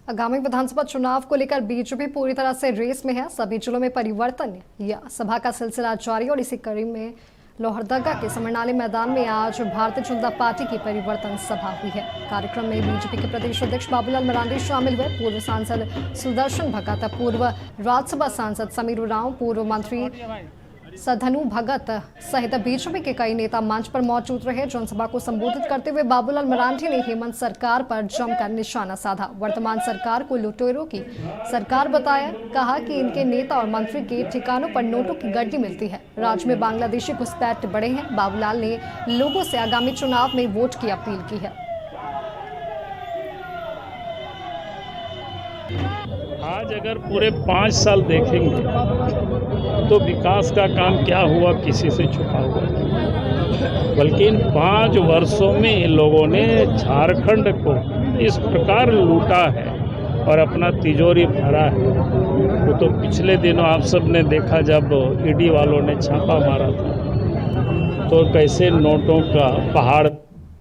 आगामी विधानसभा चुनाव को लेकर बीजेपी पूरी तरह से रेस में है। सभी जिलों में परिवर्तन या सभा का सिलसिला जारी और इसी कड़ी में लोहरदगा के समरनाली मैदान में आज भारतीय जनता पार्टी की परिवर्तन सभा हुई है। कार्यक्रम में बीजेपी के प्रदेश अध्यक्ष बाबूलाल मरांडी शामिल हुए। पूर्व सांसद सुदर्शन भगत, पूर्व राज्यसभा सांसद समीर उरांव, पूर्व मंत्री सधनु भगत सहित बीजेपी के कई नेता मंच पर मौजूद रहे। जनसभा को संबोधित करते हुए बाबूलाल मरांडी ने हेमंत सरकार पर जमकर निशाना साधा। वर्तमान सरकार को लुटेरों की सरकार बताया। कहा कि इनके नेता और मंत्री के ठिकानों पर नोटों की गड्डी मिलती है। राज्य में बांग्लादेशी घुसपैठ बढ़े हैं। बाबूलाल ने लोगों से आगामी चुनाव में वोट की अपील की है। आज अगर पूरे 5 साल देखेंगे तो विकास का काम क्या हुआ किसी से छुपा हुआ, बल्कि इन 5 वर्षों में इन लोगों ने झारखंड को इस प्रकार लूटा है और अपना तिजोरी भरा है। वो तो पिछले दिनों आप सब ने देखा जब ईडी वालों ने छापा मारा था तो कैसे नोटों का पहाड़